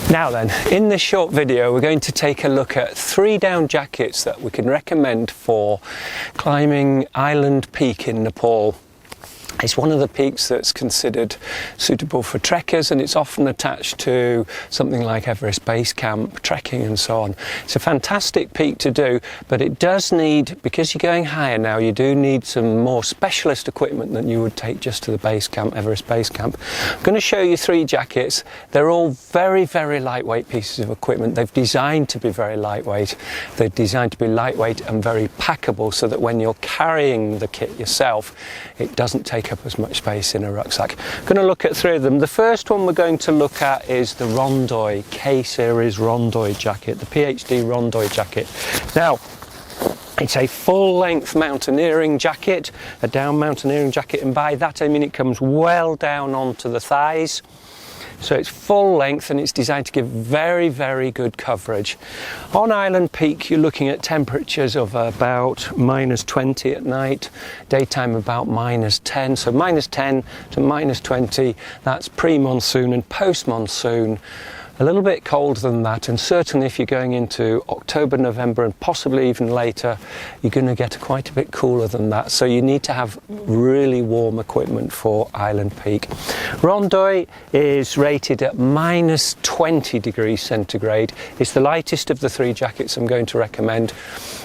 Now then, in this short video we're going to take a look at 3 down jackets that we can recommend for climbing Island Peak in Nepal. It's one of the peaks that's considered suitable for trekkers, and it's often attached to something like Everest Base Camp, trekking and so on. It's a fantastic peak to do, but it does need, because you're going higher now, you do need some more specialist equipment than you would take just to the base camp, Everest Base Camp. I'm going to show you 3 jackets. They're all very, very lightweight pieces of equipment. They've designed to be very lightweight. They're designed to be lightweight and very packable so that when you're carrying the kit yourself, it doesn't take up as much space in a rucksack. I'm going to look at 3 of them. The first one we're going to look at is the Rondoy K-Series Rondoy jacket, the PhD Rondoy jacket. Now, it's a full-length mountaineering jacket, a down mountaineering jacket, and by that I mean it comes well down onto the thighs. So it's full length and it's designed to give very, very good coverage. On Island Peak you're looking at temperatures of about -20 at night, daytime about -10, so -10 to -20, that's pre-monsoon, and post-monsoon a little bit colder than that, and certainly if you're going into October, November and possibly even later, you're going to get quite a bit cooler than that, so you need to have really warm equipment for Island Peak. Rondoy is rated at -20 degrees centigrade. It's the lightest of the 3 jackets I'm going to recommend.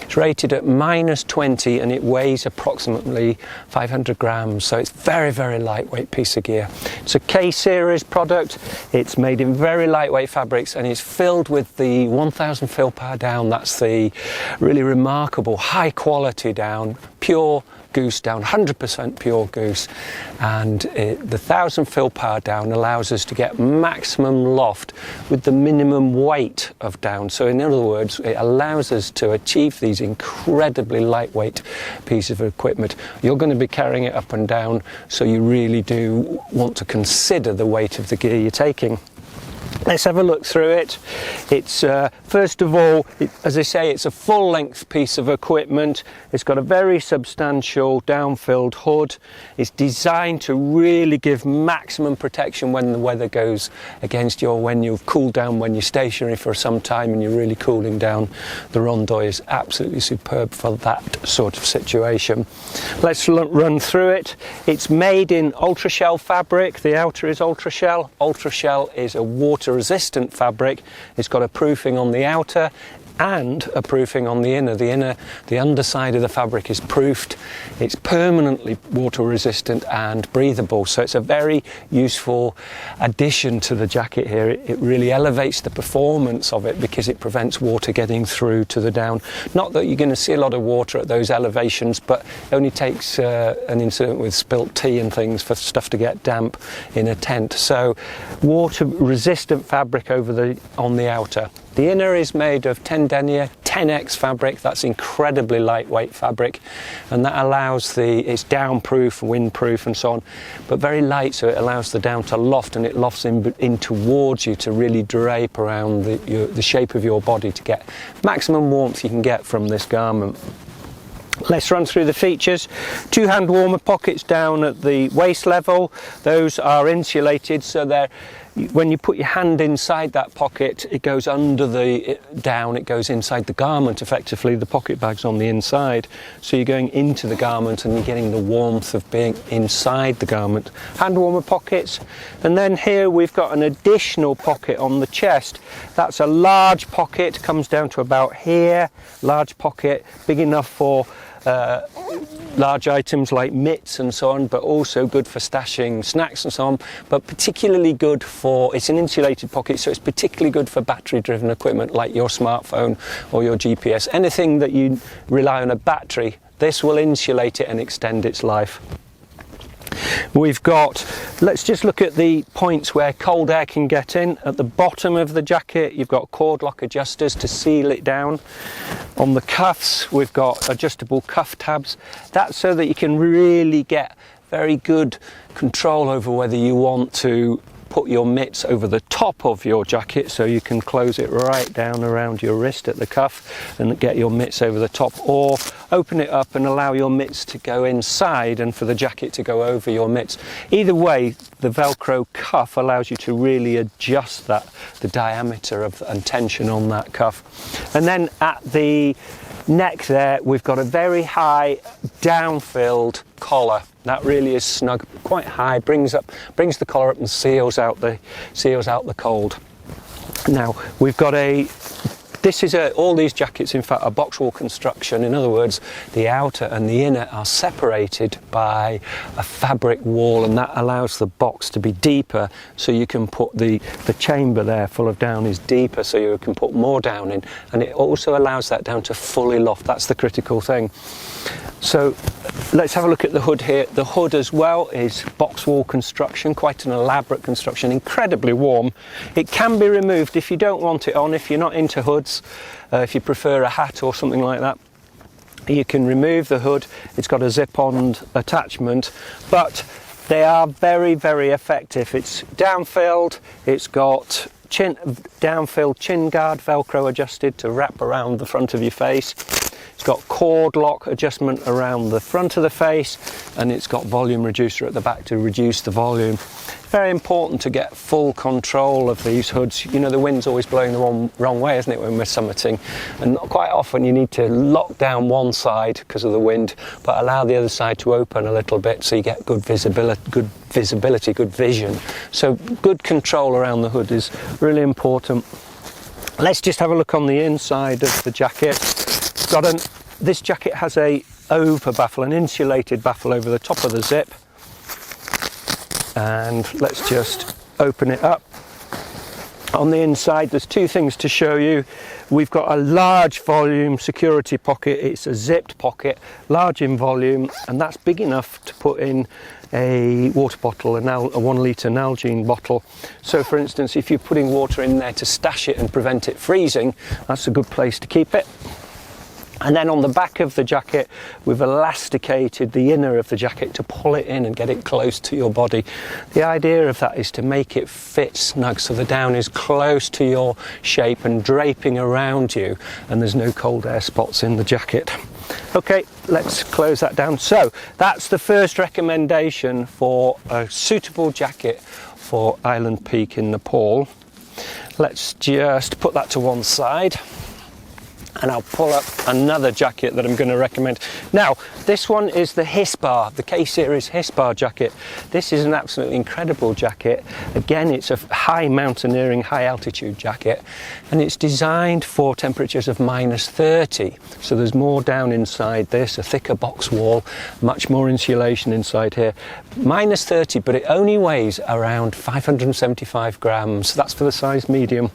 It's rated at -20 and it weighs approximately 500 grams, so it's very, very lightweight piece of gear. It's a K-Series product. It's made in very lightweight fabrics and it's filled with the 1000 fill-power down. That's the really remarkable high quality down, pure goose down, 100% pure goose, and the 1000 fill-power down allows us to get maximum loft with the minimum weight of down. So in other words, it allows us to achieve these incredibly lightweight pieces of equipment. You're going to be carrying it up and down, so you really do want to consider the weight of the gear you're taking. Let's have a look through it. It's first of all, as I say, it's a full-length piece of equipment. It's got a very substantial down-filled hood. It's designed to really give maximum protection when the weather goes against you, or when you've cooled down, when you're stationary for some time and you're really cooling down. The Rondoy is absolutely superb for that sort of situation. Let's run through it. It's made in ultra shell fabric. The outer is ultra shell. Ultra shell is a water resistant fabric. It's got a proofing on the outer and a proofing on the inner. The underside of the fabric is proofed. It's permanently water resistant and breathable, so it's a very useful addition to the jacket here. It really elevates the performance of it because it prevents water getting through to the down. Not that you're going to see a lot of water at those elevations, but it only takes an incident with spilt tea and things for stuff to get damp in a tent. So water resistant fabric on the outer. The inner is made of 10 denier 10X fabric. That's incredibly lightweight fabric, and that allows it's downproof, windproof and so on, but very light, so it allows the down to loft, and it lofts in towards you to really drape around the shape of your body to get maximum warmth you can get from this garment. Let's run through the features. 2 hand warmer pockets down at the waist level. Those are insulated, so when you put your hand inside that pocket, it goes under the down, it goes inside the garment effectively. The pocket bag's on the inside, so you're going into the garment and you're getting the warmth of being inside the garment. Hand warmer pockets, and then here we've got an additional pocket on the chest. That's a large pocket, comes down to about here. Large pocket, big enough for large items like mitts and so on, but also good for stashing snacks and so on, but particularly good for, it's an insulated pocket, so it's particularly good for battery driven equipment like your smartphone or your GPS. Anything that you rely on a battery, this will insulate it and extend its life. We've got, let's just look at the points where cold air can get in. At the bottom of the jacket you've got cord lock adjusters to seal it down. On the cuffs we've got adjustable cuff tabs. That's so that you can really get very good control over whether you want to put your mitts over the top of your jacket, so you can close it right down around your wrist at the cuff and get your mitts over the top, or open it up and allow your mitts to go inside and for the jacket to go over your mitts. Either way, the Velcro cuff allows you to really adjust the diameter and tension on that cuff. And then at the neck there, we've got a very high down-filled collar. That really is snug, quite high, brings the collar up and seals out the cold. Now we've got all these jackets in fact are box wall construction. In other words, the outer and the inner are separated by a fabric wall, and that allows the box to be deeper, so you can put the chamber there full of down is deeper, so you can put more down in, and it also allows that down to fully loft. That's the critical thing. So let's have a look at the hood here. The hood as well is box wall construction, quite an elaborate construction, incredibly warm. It can be removed if you don't want it on, if you're not into hoods, if you prefer a hat or something like that. You can remove the hood. It's got a zip-on attachment, but they are very, very effective. It's down-filled, it's got down-filled chin guard, Velcro adjusted to wrap around the front of your face. It's got cord lock adjustment around the front of the face, and it's got volume reducer at the back to reduce the volume. Very important to get full control of these hoods. You know, the wind's always blowing the wrong way, isn't it, when we're summiting? And quite often you need to lock down one side because of the wind, but allow the other side to open a little bit so you get good visibility, good vision. So good control around the hood is really important. Let's just have a look on the inside of the jacket. This jacket has a over baffle, an insulated baffle over the top of the zip. And let's just open it up. On the inside there's two things to show you. We've got a large volume security pocket. It's a zipped pocket, large in volume, and that's big enough to put in a water bottle, a 1 litre Nalgene bottle. So for instance, if you're putting water in there to stash it and prevent it freezing, that's a good place to keep it. And then on the back of the jacket, we've elasticated the inner of the jacket to pull it in and get it close to your body. The idea of that is to make it fit snug, so the down is close to your shape and draping around you, and there's no cold air spots in the jacket. Okay, let's close that down. So that's the first recommendation for a suitable jacket for Island Peak in Nepal. Let's just put that to one side, and I'll pull up another jacket that I'm going to recommend. Now, this one is the Hispar, the K-Series Hispar jacket. This is an absolutely incredible jacket. Again, it's a high mountaineering, high altitude jacket, and it's designed for temperatures of -30. So there's more down inside this, a thicker box wall, much more insulation inside here. -30, but it only weighs around 575 grams. That's for the size medium.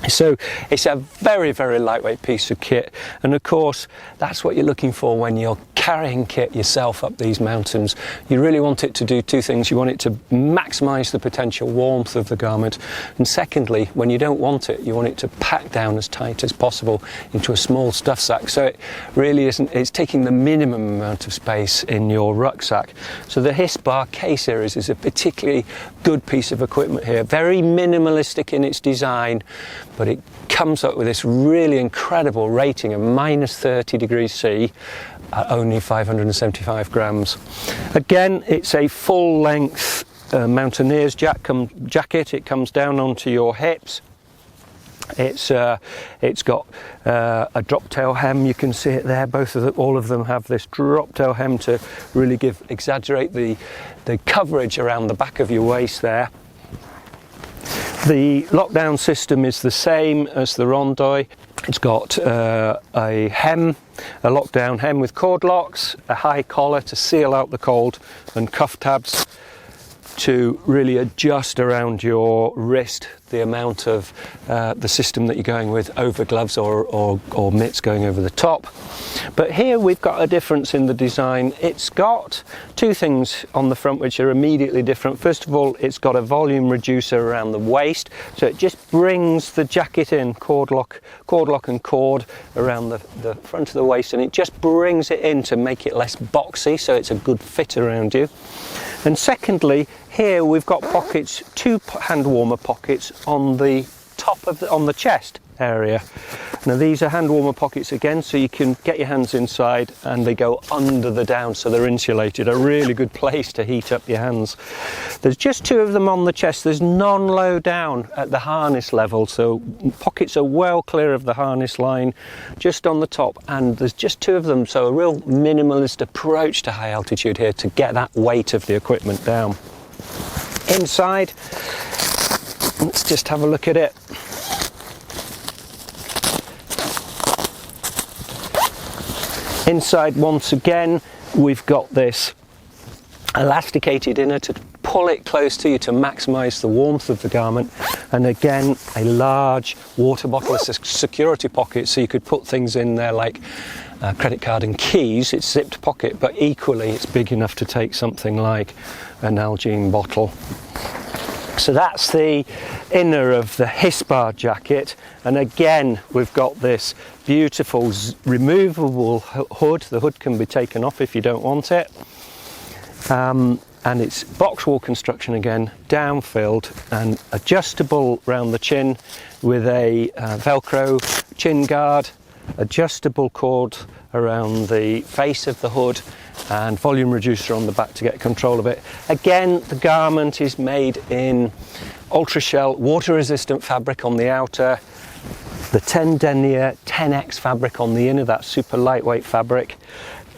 So it's a very, very lightweight piece of kit, and of course that's what you're looking for when you're carrying kit yourself up these mountains. You really want it to do two things. You want it to maximise the potential warmth of the garment, and secondly, when you don't want it, you want it to pack down as tight as possible into a small stuff sack. So it really isn't, it's taking the minimum amount of space in your rucksack. So the Hispar K-Series is a particularly good piece of equipment here, very minimalistic in its design, but it comes up with this really incredible rating of -30 degrees C at only 575 grams. Again, it's a full length mountaineer's jacket. It comes down onto your hips. It's got a drop tail hem. You can see it there. All of them have this drop tail hem to really exaggerate the coverage around the back of your waist there. The lockdown system is the same as the Rondoy. It's got a lockdown hem with cord locks, a high collar to seal out the cold, and cuff tabs to really adjust around your wrist the amount of the system that you're going with, over gloves or mitts going over the top. But here we've got a difference in the design. It's got two things on the front which are immediately different. First of all, it's got a volume reducer around the waist, so it just brings the jacket in, cord lock and cord around the front of the waist, and it just brings it in to make it less boxy, so it's a good fit around you. And secondly, here we've got pockets, two hand warmer pockets on the top of on the chest area. Now these are hand warmer pockets again, so you can get your hands inside and they go under the down, so they're insulated. A really good place to heat up your hands. There's just 2 of them on the chest. There's none low down at the harness level, so pockets are well clear of the harness line, just on the top, and there's just 2 of them, so a real minimalist approach to high altitude here to get that weight of the equipment down. Inside, let's just have a look at it. Inside, once again, we've got this elasticated inner to pull it close to you to maximise the warmth of the garment, and again a large water bottle. It's a security pocket, so you could put things in there like a credit card and keys. It's zipped pocket, but equally it's big enough to take something like an Nalgene bottle. So that's the inner of the Hispar jacket, and again we've got this beautiful removable hood. The hood can be taken off if you don't want it, and it's box wall construction again, down-filled and adjustable round the chin with a Velcro chin guard, adjustable cord around the face of the hood, and volume reducer on the back to get control of it. Again, the garment is made in ultra shell water resistant fabric on the outer, the 10 denier 10x fabric on the inner, that super lightweight fabric,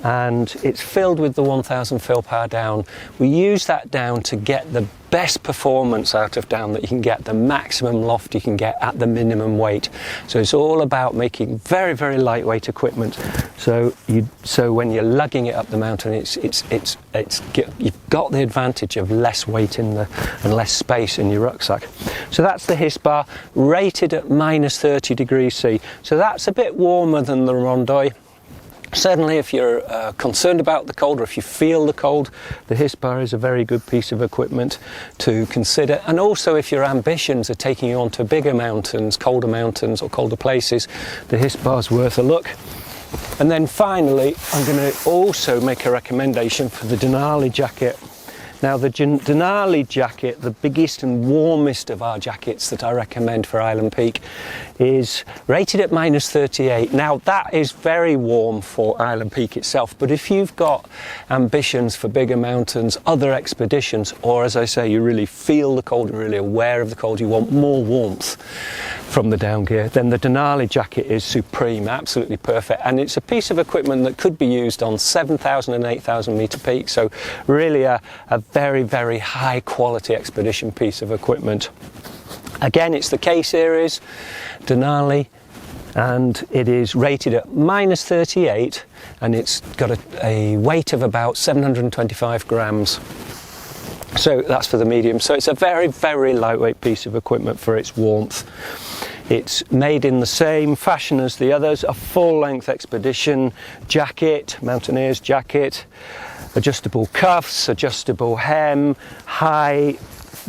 and it's filled with the 1000 fill power down. We use that down to get the best performance out of down that you can get, the maximum loft you can get at the minimum weight. So it's all about making very, very lightweight equipment. So when you're lugging it up the mountain, you've got the advantage of less weight in and less space in your rucksack. So that's the Hispar, rated at -30 degrees C. So that's a bit warmer than the Rondoy. Certainly if you're concerned about the cold, or if you feel the cold, the Hispar is a very good piece of equipment to consider. And also if your ambitions are taking you onto bigger mountains, or colder places, the Hispar is worth a look. And then finally, I'm going to also make a recommendation for the Denali jacket. Now the Denali jacket, the biggest and warmest of our jackets that I recommend for Island Peak, is rated at -38. Now that is very warm for Island Peak itself, but if you've got ambitions for bigger mountains, other expeditions, or as I say, you really feel the cold, you're really aware of the cold, you want more warmth from the down gear, then the Denali jacket is supreme, absolutely perfect. And it's a piece of equipment that could be used on 7,000 and 8,000 metre peaks, so really a very, very high quality expedition piece of equipment. Again, it's the K series Denali, and it is rated at -38, and it's got a weight of about 725 grams. So that's for the medium. So it's a very, very lightweight piece of equipment for its warmth. It's made in the same fashion as the others, a full-length expedition jacket, mountaineer's jacket, adjustable cuffs, adjustable hem, high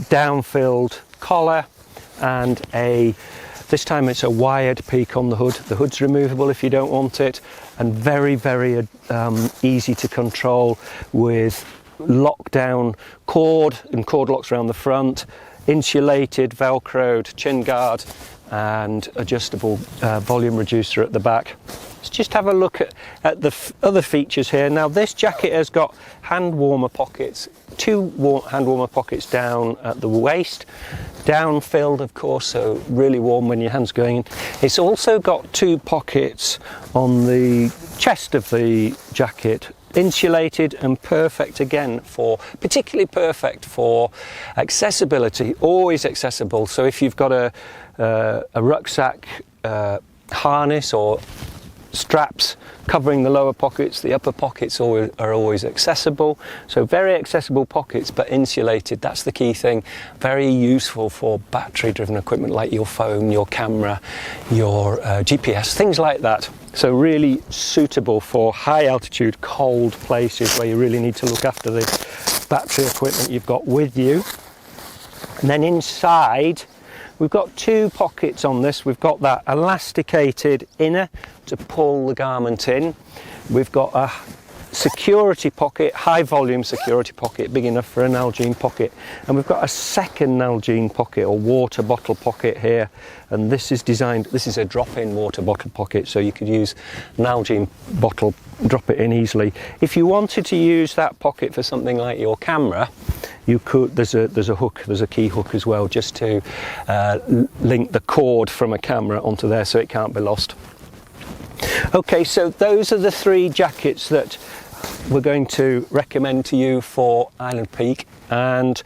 down-filled collar, and this time it's a wired peak on the hood. The hood's removable if you don't want it, and very, very easy to control with lockdown cord and cord locks around the front, insulated, velcroed chin guard, and adjustable volume reducer at the back. Let's just have a look at the other features here. Now this jacket has got hand warmer pockets, 2 hand warmer pockets down at the waist, down filled of course, so really warm when your hand's going in. It's also got 2 pockets on the chest of the jacket, insulated and perfect again particularly perfect for accessibility, always accessible. So if you've got a rucksack harness or straps covering the lower pockets, the upper pockets are always accessible. So very accessible pockets, but insulated, that's the key thing. Very useful for battery driven equipment like your phone, your camera, your GPS, things like that. So really suitable for high altitude, cold places where you really need to look after the battery equipment you've got with you. And then inside, we've got 2 pockets on this. We've got that elasticated inner to pull the garment in. We've got security pocket, high volume security pocket, big enough for an Nalgene pocket. And we've got a second Nalgene pocket or water bottle pocket here. And this is designed, this is a drop-in water bottle pocket, so you could use an Nalgene bottle, drop it in easily. If you wanted to use that pocket for something like your camera, you could, there's a hook, there's a key hook as well, just to link the cord from a camera onto there so it can't be lost. Okay, so those are the 3 jackets that we're going to recommend to you for Island Peak, and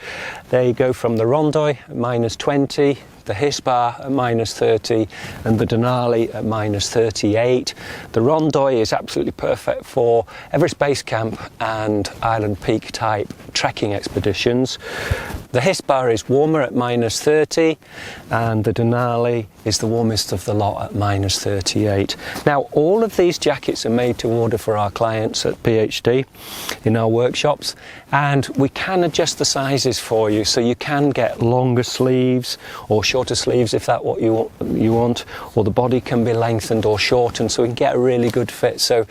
they go from the Rondoy at -20, the Hispar at -30, and the Denali at -38. The Rondoy is absolutely perfect for Everest Base Camp and Island Peak type trekking expeditions. The Hispar is warmer at -30, and the Denali is the warmest of the lot at -38. Now, all of these jackets are made to order for our clients at PhD in our workshops, and we can adjust the sizes for you, so you can get longer sleeves or shorter sleeves if that's what you want, or the body can be lengthened or shortened, so we can get a really good fit. So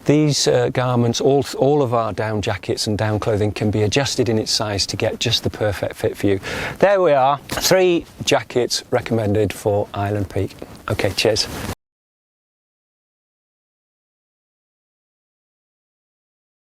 these garments, all of our down jackets and down clothing can be adjusted in its size to get just the perfect fit for you. There we are, 3 jackets recommended for Island Peak. Okay, cheers.